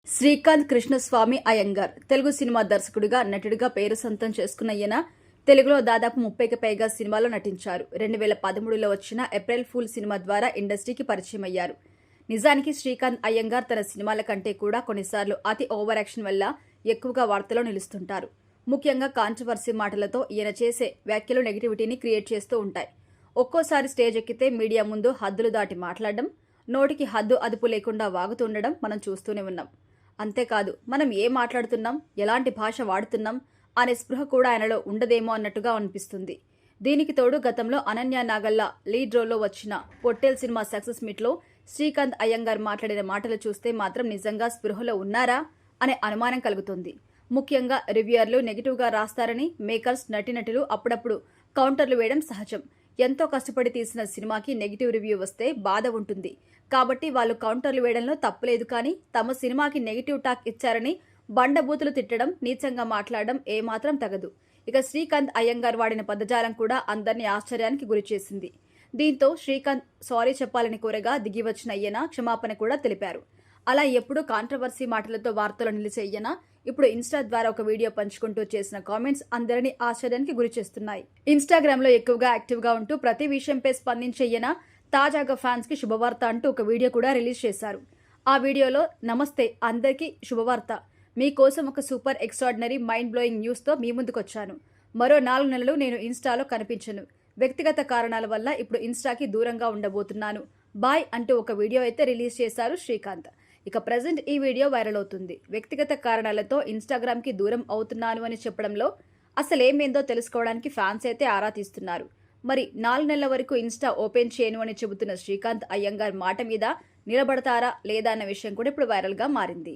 Srikanth Krishnaswamy Iyengar Telugu cinema దర్శకుడిగా నటుడిగా పేరు సొంతం చేసుకున్న ఈయన తెలుగులో దాదాపు 30కి పైగా సినిమాల్లో నటించారు. 2013లో వచ్చిన ఏప్రిల్ ఫూల్ సినిమా ద్వారా ఇండస్ట్రీకి పరిచయం అయ్యారు. నిజానికి శ్రీకాంత్ అయ్యంగార్ తన సినిమాల కంటే కూడా కొన్నిసార్లు అతి ఓవర్ యాక్షన్ వల్ల ఎక్కువగా వార్తల్లో నిలుస్తుంటారు. ముఖ్యంగా కాంట్రవర్సీ మాటలతో ఈయన చేసే వ్యాఖ్యలు నెగిటివిటీని క్రియేట్ చేస్తూ ఉంటాయి. ఒక్కోసారి స్టేజ్ ఎక్కితే మీడియా ముందు హద్దులు దాటి మాట్లాడడం, నోటికి హద్దు అదుపు లేకుండా వాగుతుండడం మనం చూస్తూనే ఉన్నాం. అంతేకాదు, మనం ఏం మాట్లాడుతున్నాం, ఎలాంటి భాష వాడుతున్నాం అనే స్పృహ కూడా ఆయనలో ఉండదేమో అన్నట్టుగా అనిపిస్తుంది. దీనికి తోడు గతంలో అనన్య నాగల్లా లీడ్ రోల్లో వచ్చిన పొట్టేల్ సినిమా సక్సెస్ మీట్లో శ్రీకాంత్ అయ్యంగార్ మాట్లాడిన మాటలు చూస్తే మాత్రం నిజంగా స్పృహలో ఉన్నారా అనే అనుమానం కలుగుతుంది. ముఖ్యంగా రివ్యూయర్లు నెగిటివ్గా రాస్తారని మేకర్స్, నటీనటులు అప్పుడప్పుడు కౌంటర్లు వేయడం సహజం. ఎంతో కష్టపడి తీసిన సినిమాకి నెగిటివ్ రివ్యూ వస్తే బాధ ఉంటుంది. కాబట్టి వాళ్ళు కౌంటర్లు వేయడంలో తప్పులేదు. కానీ తమ సినిమాకి నెగిటివ్ టాక్ ఇచ్చారని బండబూతులు తిట్టడం, నీచంగా మాట్లాడడం ఏమాత్రం తగదు. ఇక శ్రీకాంత్ అయ్యంగార్ వాడిన పదజాలం కూడా అందరినీ ఆశ్చర్యానికి గురిచేసింది. దీంతో శ్రీకాంత్ సారీ చెప్పాలని కోరగా దిగివచ్చిన ఈయన క్షమాపణ కూడా తెలిపారు. అలా ఎప్పుడూ కాంట్రవర్సీ మాటలతో వార్తలు నిలిచే ఈయన ఇప్పుడు ఇన్స్టా ద్వారా ఒక వీడియో పంచుకుంటూ చేసిన కామెంట్స్ అందరినీ ఆశ్చర్యానికి గురి చేస్తున్నాయి. ఇన్స్టాగ్రామ్ లో ఎక్కువగా యాక్టివ్ గా ఉంటూ ప్రతి విషయంపై స్పందించే ఈయన తాజాగా ఫ్యాన్స్ కి శుభవార్త అంటూ ఒక వీడియో కూడా రిలీజ్ చేశారు. ఆ వీడియోలో, నమస్తే అందరికీ శుభవార్త, మీకోసం ఒక super extraordinary mind blowing news తో మీ ముందుకొచ్చాను. మరో 4 నెలలు నేను ఇన్స్టాలో కనిపించను. వ్యక్తిగత కారణాల వల్ల ఇప్పుడు ఇన్స్టాకి దూరంగా ఉండబోతున్నాను. బాయ్ అంటూ ఒక వీడియో అయితే రిలీజ్ చేశారు శ్రీకాంత్. ఇక ప్రజెంట్ ఈ వీడియో వైరల్ అవుతుంది. వ్యక్తిగత కారణాలతో ఇన్స్టాగ్రామ్ కి దూరం అవుతున్నాను అని చెప్పడంలో అసలేమైందో తెలుసుకోవడానికి ఫ్యాన్స్ అయితే ఆరా తీస్తున్నారు. మరి 4 నెలల వరకు ఇన్స్టా ఓపెన్ చేయను అని చెబుతున్న శ్రీకాంత్ అయ్యంగార్ మాట మీద నిలబడతారా లేదా అన్న విషయం కూడా ఇప్పుడు వైరల్ గా మారింది.